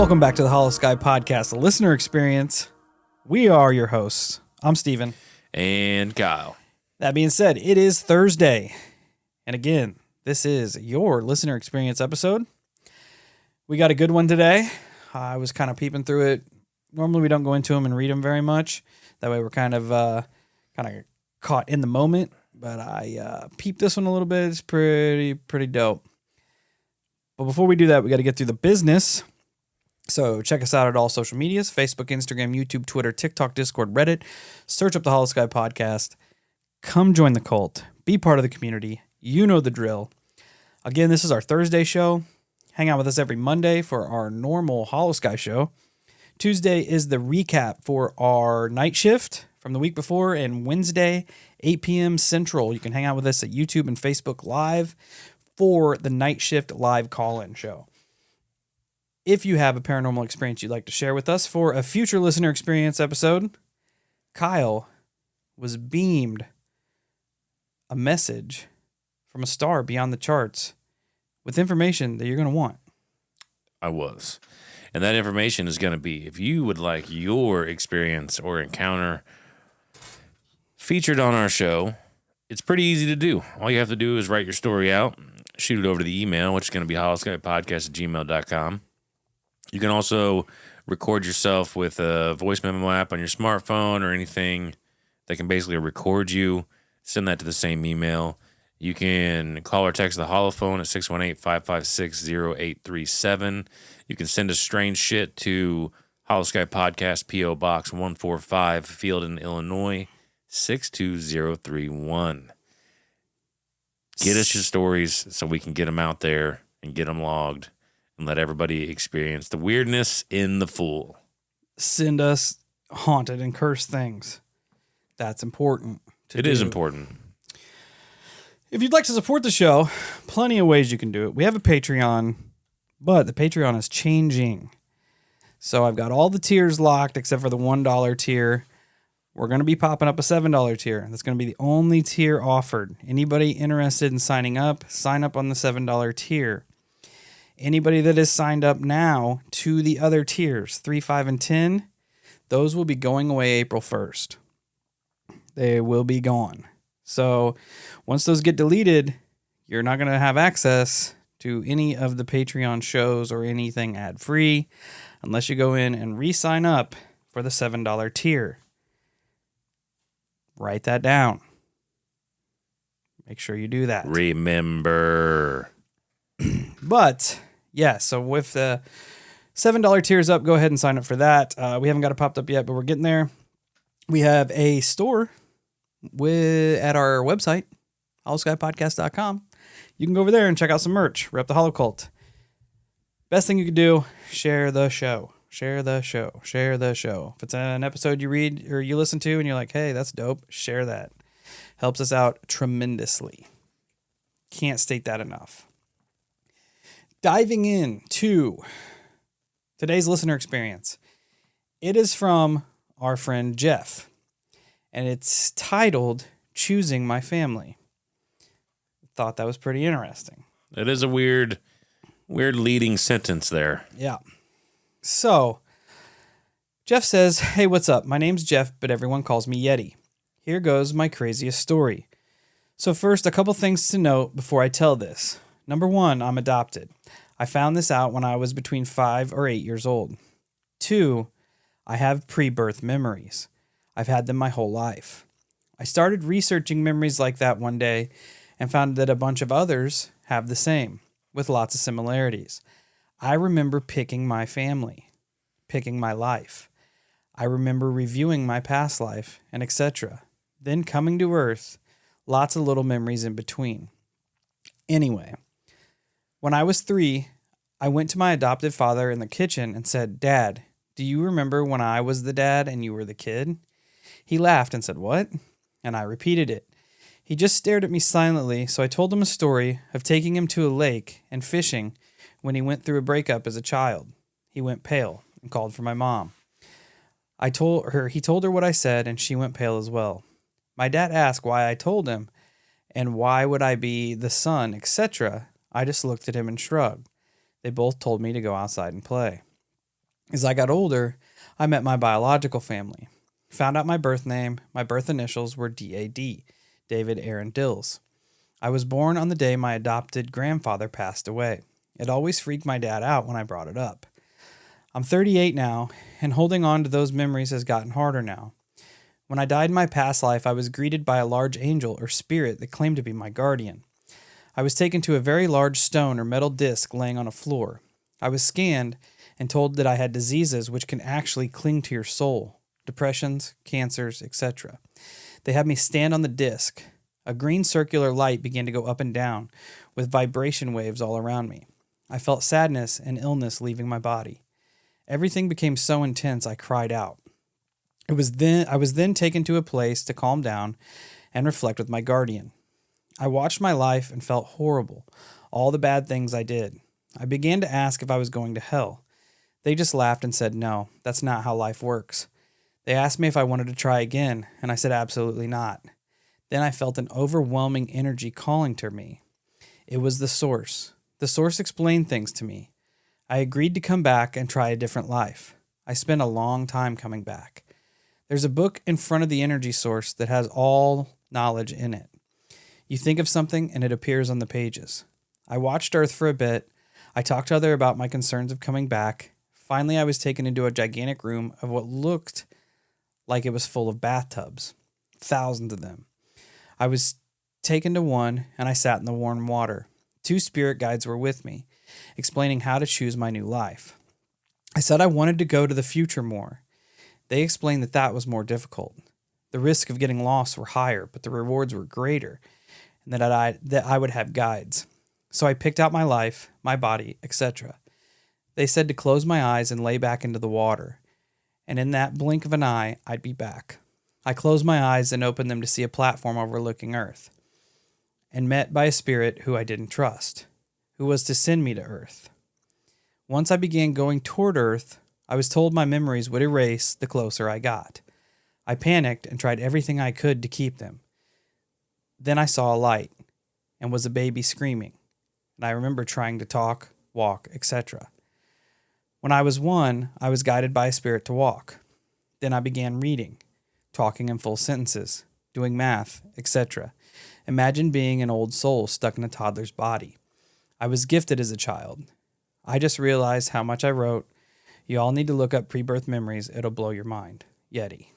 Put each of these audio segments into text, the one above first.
Welcome back to the Holosky Podcast, the listener experience. We are your hosts. I'm Steven. And Kyle. That being said, it is Thursday. And again, this is your listener experience episode. We got a good one today. I was kind of peeping through it. Normally we don't go into them and read them very much. That way we're kind of caught in the moment. But I peeped this one a little bit. It's pretty dope. But before we do that, we got to get through the business. So check us out at all social medias, Facebook, Instagram, YouTube, Twitter, TikTok, Discord, Reddit. Search up the Holosky Podcast. Come join the cult. Be part of the community. You know the drill. Again, this is our Thursday show. Hang out with us every Monday for our normal Holosky show. Tuesday is the recap for our night shift from the week before. And Wednesday, 8 p.m. Central. You can hang out with us at YouTube and Facebook Live for the night shift live call-in show. If you have a paranormal experience you'd like to share with us for a future listener experience episode, Kyle was beamed a message from a star beyond the charts with information that you're going to want. I was. And that information is going to be, if you would like your experience or encounter featured on our show, it's pretty easy to do. All you have to do is write your story out, shoot it over to the email, which is going to be holoskypodcast@gmail.com. You can also record yourself with a voice memo app on your smartphone or anything that can basically record you. Send that to the same email. You can call or text the holophone at 618-556-0837. You can send us strange shit to Holosky Podcast, P.O. Box 145, Fieldon, Illinois, 62031. Get us your stories so we can get them out there and get them logged. And let everybody experience the weirdness in the full. Send us haunted and cursed things. That's important. It is important. If you'd like to support the show, plenty of ways you can do it. We have a Patreon, but the Patreon is changing. So I've got all the tiers locked except for the $1 tier. We're going to be popping up a $7 tier. That's going to be the only tier offered. Anybody interested in signing up, sign up on the $7 tier. Anybody that is signed up now to the other tiers, 3, 5, and 10, those will be going away April 1st. They will be gone. So once those get deleted, you're not going to have access to any of the Patreon shows or anything ad-free unless you go in and re-sign up for the $7 tier. Write that down. Make sure you do that. Remember. But yeah, so with the $7 tiers up, go ahead and sign up for that. We haven't got it popped up yet, but we're getting there. We have a store at our website, holoskypodcast.com. You can go over there and check out some merch. Rep the Holocult. Best thing you can do, share the show. Share the show. Share the show. If it's an episode you read or you listen to and you're like, hey, that's dope, share that. Helps us out tremendously. Can't state that enough. Diving into today's listener experience. It is from our friend Jeff, and it's titled Choosing My Family. Thought that was pretty interesting. It is a weird leading sentence there. Yeah. So, Jeff says, hey, what's up? My name's Jeff, but everyone calls me Yeti. Here goes my craziest story. So first, a couple things to note before I tell this. Number 1, I'm adopted. I found this out when I was between 5 or 8 years old. 2, I have pre-birth memories. I've had them my whole life. I started researching memories like that one day and found that a bunch of others have the same, with lots of similarities. I remember picking my family, picking my life. I remember reviewing my past life, and etc. Then coming to Earth, lots of little memories in between. Anyway, when I was 3, I went to my adopted father in the kitchen and said, Dad, do you remember when I was the dad and you were the kid? He laughed and said, what? And I repeated it. He just stared at me silently, so I told him a story of taking him to a lake and fishing when he went through a breakup as a child. He went pale and called for my mom. He told her what I said, and she went pale as well. My dad asked why I told him, and why would I be the son, etc. I just looked at him and shrugged. They both told me to go outside and play. As I got older, I met my biological family. Found out my birth name. My birth initials were DAD, David Aaron Dills. I was born on the day my adopted grandfather passed away. It always freaked my dad out when I brought it up. I'm 38 now, and holding on to those memories has gotten harder now. When I died in my past life, I was greeted by a large angel or spirit that claimed to be my guardian. I was taken to a very large stone or metal disc laying on a floor. I was scanned and told that I had diseases which can actually cling to your soul, depressions, cancers, etc. They had me stand on the disc. A green circular light began to go up and down, with vibration waves all around me. I felt sadness and illness leaving my body. Everything became so intense I cried out. I was then taken to a place to calm down and reflect with my guardian. I watched my life and felt horrible, all the bad things I did. I began to ask if I was going to hell. They just laughed and said, no, that's not how life works. They asked me if I wanted to try again, and I said absolutely not. Then I felt an overwhelming energy calling to me. It was the source. The source explained things to me. I agreed to come back and try a different life. I spent a long time coming back. There's a book in front of the energy source that has all knowledge in it. You think of something and it appears on the pages. I watched Earth for a bit. I talked to others about my concerns of coming back. Finally, I was taken into a gigantic room of what looked like it was full of bathtubs. Thousands of them. I was taken to one and I sat in the warm water. 2 spirit guides were with me, explaining how to choose my new life. I said I wanted to go to the future more. They explained that that was more difficult. The risk of getting lost were higher, but the rewards were greater, and that I would have guides. So I picked out my life, my body, etc. They said to close my eyes and lay back into the water, and in that blink of an eye, I'd be back. I closed my eyes and opened them to see a platform overlooking Earth, and met by a spirit who I didn't trust, who was to send me to Earth. Once I began going toward Earth, I was told my memories would erase the closer I got. I panicked and tried everything I could to keep them. Then I saw a light and was a baby screaming, and I remember trying to talk, walk, etc. When I was 1, I was guided by a spirit to walk. Then I began reading, talking in full sentences, doing math, etc. Imagine being an old soul stuck in a toddler's body. I was gifted as a child. I just realized how much I wrote. You all need to look up pre-birth memories. It'll blow your mind. Yeti.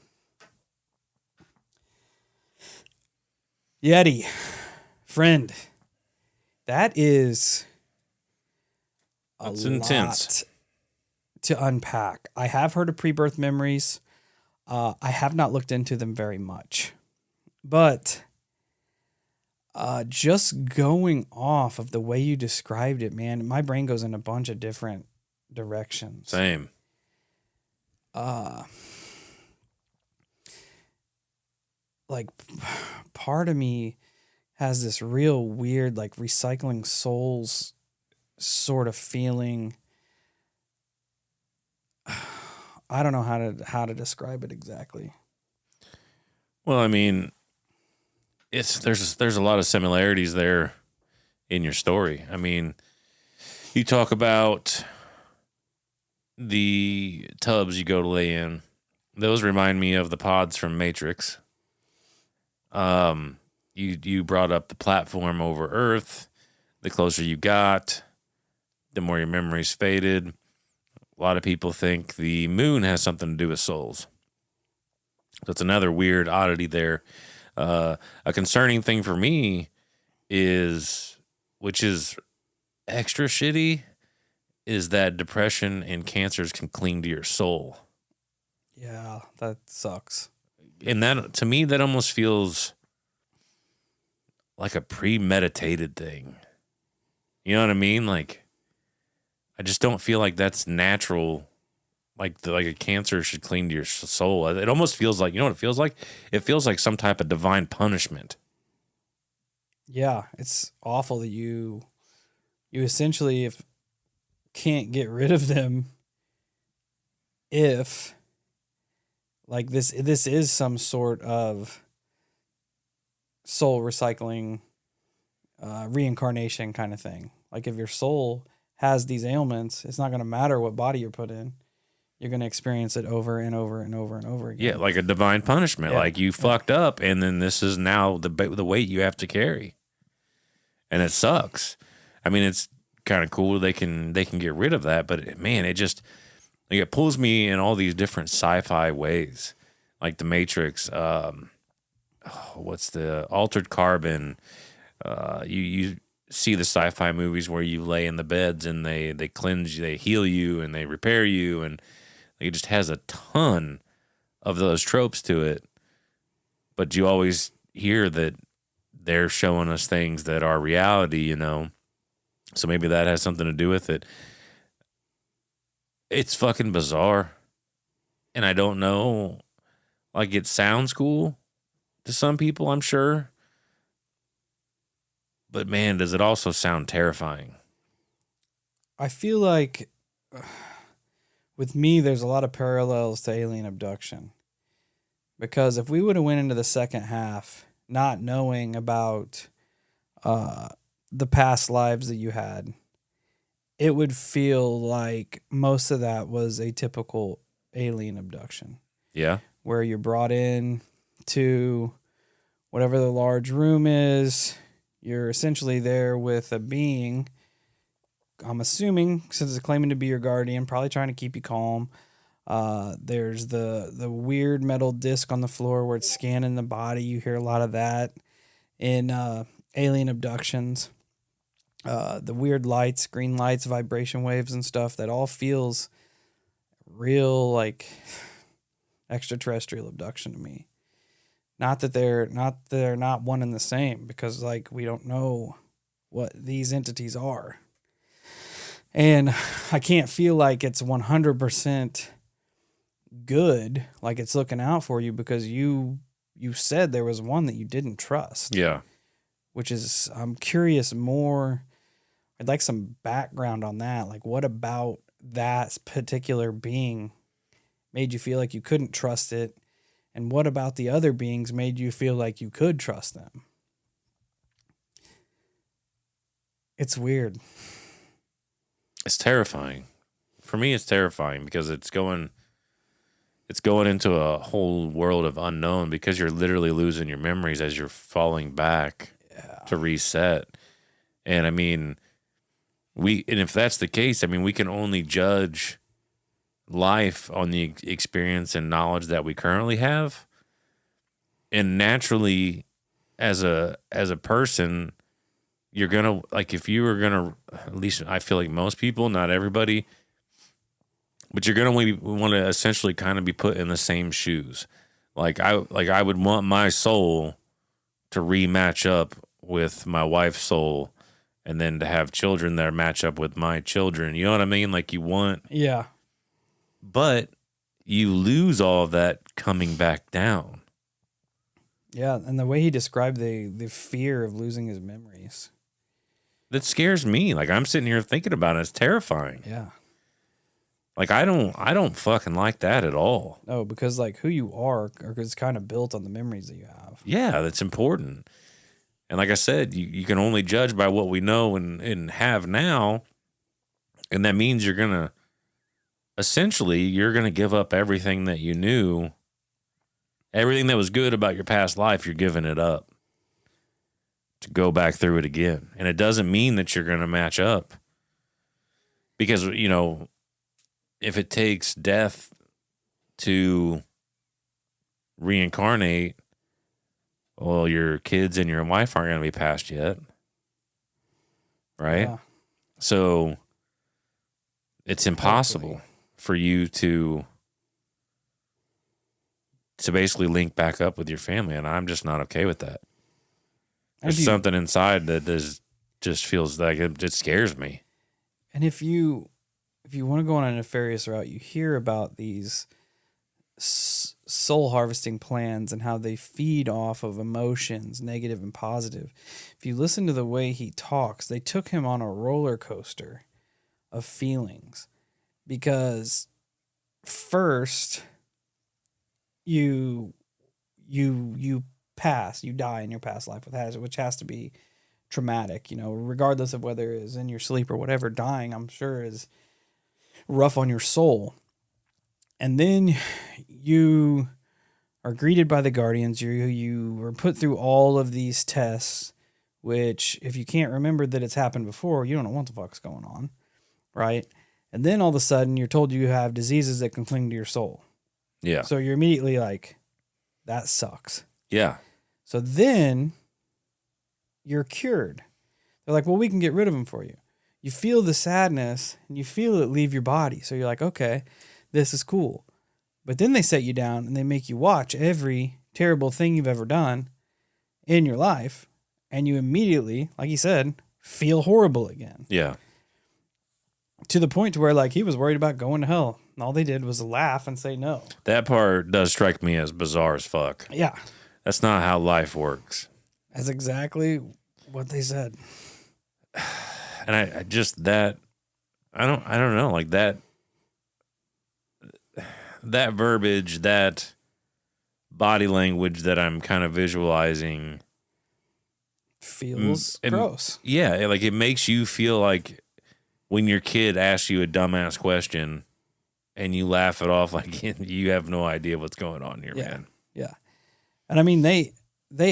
Yeti. Friend. That is That's intense to unpack. I have heard of pre-birth memories. I have not looked into them very much. But just going off of the way you described it, man, my brain goes in a bunch of different directions. Same. Like part of me has this real weird, like recycling souls sort of feeling. I don't know how to describe it exactly. Well, I mean, there's a lot of similarities there in your story. I mean, you talk about the tubs you go to lay in. Those remind me of the pods from Matrix. You brought up the platform over Earth. The closer you got, the more your memories faded. A lot of people think the moon has something to do with souls. That's another weird oddity there. A concerning thing for me is, which is extra shitty, is that depression and cancers can cling to your soul. Yeah, that sucks. And that, to me, that almost feels like a premeditated thing. You know what I mean? Like, I just don't feel like that's natural. Like a cancer should cling to your soul. It almost feels like, you know what it feels like? It feels like some type of divine punishment. Yeah, it's awful that you essentially can't get rid of them if like this is some sort of soul recycling, reincarnation kind of thing. Like if your soul has these ailments, it's not going to matter what body you're put in. you're going to experience it over and over and over and over again. Yeah, like a divine punishment. Yeah. Like you fucked up, and then this is now the weight you have to carry, and it sucks. I mean, it's kind of cool they can get rid of that, but man, it just like, it pulls me in all these different sci-fi ways, like The Matrix. What's the Altered Carbon? You see the sci-fi movies where you lay in the beds and they cleanse you, they heal you, and they repair you, and it just has a ton of those tropes to it. But you always hear that they're showing us things that are reality, you know. So maybe that has something to do with it. It's fucking bizarre. And I don't know. Like, it sounds cool to some people, I'm sure. But man, does it also sound terrifying? I feel like with me, there's a lot of parallels to alien abduction. Because if we would have went into the second half not knowing about the past lives that you had, it would feel like most of that was a typical alien abduction. Yeah. Where you're brought in to whatever the large room is. You're essentially there with a being, I'm assuming, since it's claiming to be your guardian, probably trying to keep you calm. There's the weird metal disc on the floor where it's scanning the body. You hear a lot of that in alien abductions. The weird lights, green lights, vibration waves and stuff, that all feels real like extraterrestrial abduction to me. Not that they're not one and the same, because like we don't know what these entities are. And I can't feel like it's 100% good, like it's looking out for you, because you said there was one that you didn't trust. Yeah. Which is, I'm curious more. I'd like some background on that. Like, what about that particular being made you feel like you couldn't trust it? And what about the other beings made you feel like you could trust them? It's weird. It's terrifying. For me, it's terrifying because it's going into a whole world of unknown, because you're literally losing your memories as you're falling back to reset. And I mean, and if that's the case, I mean, we can only judge life on the experience and knowledge that we currently have. And naturally, as a person, you're gonna, like, if you were gonna, at least I feel like most people, not everybody, but you're gonna want to essentially kind of be put in the same shoes. Like I would want my soul to rematch up with my wife's soul, and then to have children that match up with my children. You know what I mean? Like, you want, Yeah. but you lose all of that coming back down. Yeah, and the way he described the fear of losing his memories. That scares me. Like, I'm sitting here thinking about it. It's terrifying. Yeah. Like, I don't fucking like that at all. No, because like who you are is kind of built on the memories that you have. Yeah, that's important. And like I said, you can only judge by what we know and have now. And that means you're going to give up everything that you knew. Everything that was good about your past life, you're giving it up to go back through it again. And it doesn't mean that you're going to match up. Because, you know, if it takes death to reincarnate, well, your kids and your wife aren't going to be passed yet. Right? Yeah. So it's impossible Hopefully. for you to basically link back up with your family. And I'm just not okay with that. There's something inside that just feels like it scares me. And if you want to go on a nefarious route, you hear about these soul harvesting plans and how they feed off of emotions, negative and positive. If you listen to the way he talks, they took him on a roller coaster of feelings, because first you die in your past life, which has to be traumatic, you know, regardless of whether it's in your sleep or whatever. Dying, I'm sure, is rough on your soul. And then you are greeted by the guardians. You were put through all of these tests, which if you can't remember that it's happened before, you don't know what the fuck's going on, right? And then all of a sudden you're told you have diseases that can cling to your soul. Yeah. So you're immediately like, that sucks. Yeah. So then you're cured. They're like, well, we can get rid of them for you. You feel the sadness and you feel it leave your body. So you're like, okay, this is cool. But then they set you down and they make you watch every terrible thing you've ever done in your life. And you immediately, like you said, feel horrible again. Yeah. To the point to where like he was worried about going to hell. And all they did was laugh and say no. That part does strike me as bizarre as fuck. Yeah. That's not how life works. That's exactly what they said. And I just that I don't know, like that verbiage, that body language that I'm kind of visualizing Feels gross. Yeah, like it makes you feel like when your kid asks you a dumbass question and you laugh it off like you have no idea what's going on here, man. Yeah. And I mean they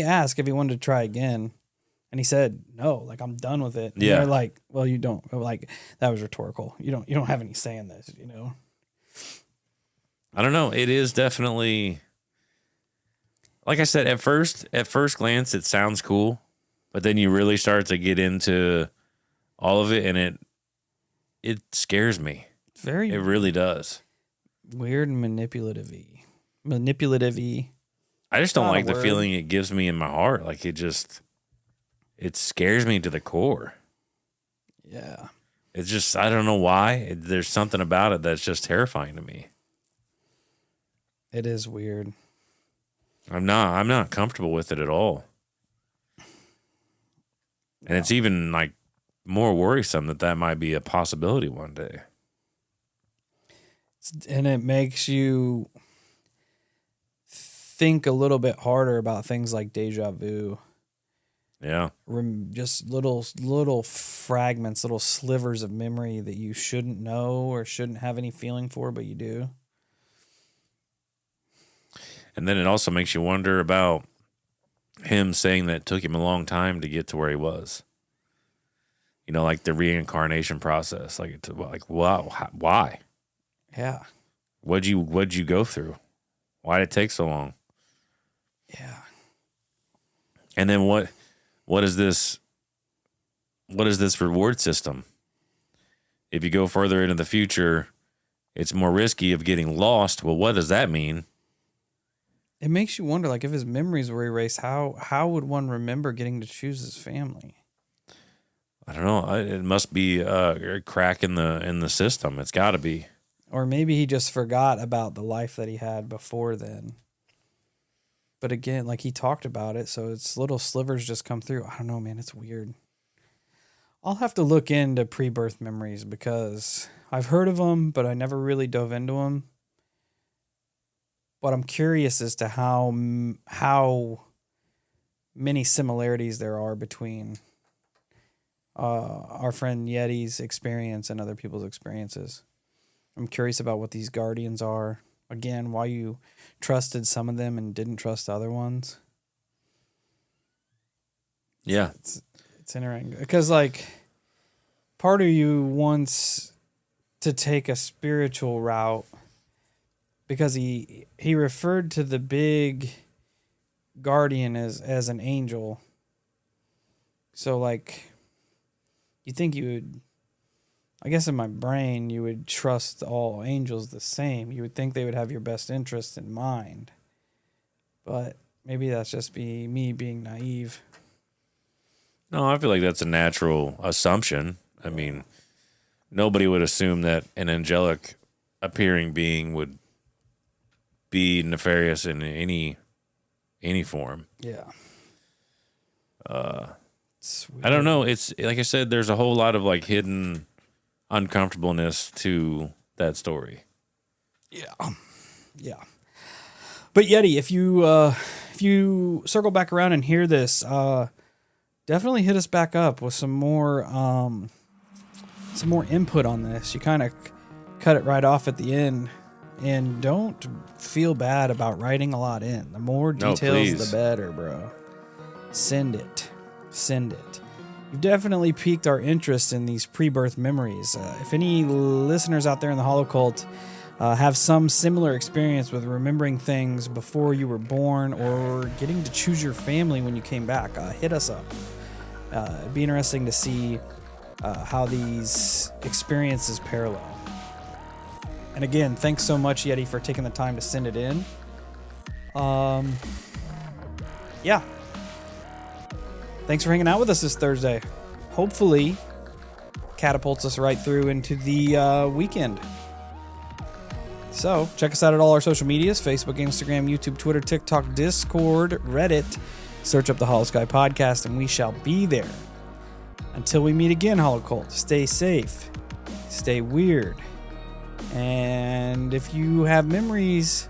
asked if he wanted to try again. And he said, no, like, I'm done with it. And they're like, well, you don't. Like, that was rhetorical. You don't have any say in this, you know? I don't know. It is definitely, like I said, at first glance, it sounds cool. But then you really start to get into all of it, and it scares me. It really does. Weird and manipulative-y. I just don't like the feeling it gives me in my heart. Like, it scares me to the core. Yeah. It's just, I don't know why. There's something about it that's just terrifying to me. It is weird. I'm not comfortable with it at all. And it's even like more worrisome that might be a possibility one day. And it makes you think a little bit harder about things like deja vu. Yeah. Just little fragments, little slivers of memory that you shouldn't know or shouldn't have any feeling for, but you do. And then it also makes you wonder about him saying that it took him a long time to get to where he was. You know, like the reincarnation process. Like, wow, why? Yeah. What'd you go through? Why did it take so long? Yeah. And then what is this reward system? If you go further into the future, it's more risky of getting lost. Well, what does that mean? It makes you wonder, like, if his memories were erased, how would one remember getting to choose his family? I don't know. It must be a crack in the system. It's got to be. Or maybe he just forgot about the life that he had before then. But again, like, he talked about it, so it's little slivers just come through. I don't know, man. It's weird. I'll have to look into pre-birth memories because I've heard of them, but I never really dove into them. But I'm curious as to how many similarities there are between our friend Yeti's experience and other people's experiences. I'm curious about what these guardians are. Again, why you trusted some of them and didn't trust other ones. Yeah. It's interesting. Because, like, part of you wants to take a spiritual route because he referred to the big guardian as an angel. So, like, you think you would... I guess in my brain, you would trust all angels the same. You would think they would have your best interest in mind. But maybe that's just me being naive. No, I feel like that's a natural assumption. I mean, nobody would assume that an angelic appearing being would be nefarious in any form. Yeah. I don't know. It's like I said, there's a whole lot of like hidden uncomfortableness to that story. Yeah. But Yeti, if you circle back around and hear this, definitely hit us back up with some more input on this. You kind of cut it right off at the end, And don't feel bad about writing a lot in. The more details, the better, bro. Send it. You've definitely piqued our interest in these pre-birth memories. If any listeners out there in the Holocult have some similar experience with remembering things before you were born or getting to choose your family when you came back, hit us up. It'd be interesting to see how these experiences parallel. And again, thanks so much, Yeti, for taking the time to send it in. Yeah. Thanks for hanging out with us this Thursday. Hopefully, catapults us right through into the weekend. So, check us out at all our social medias: Facebook, Instagram, YouTube, Twitter, TikTok, Discord, Reddit. Search up the Holosky Podcast, and we shall be there. Until we meet again, Holocult, stay safe, stay weird, and if you have memories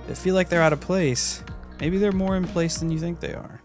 that feel like they're out of place, maybe they're more in place than you think they are.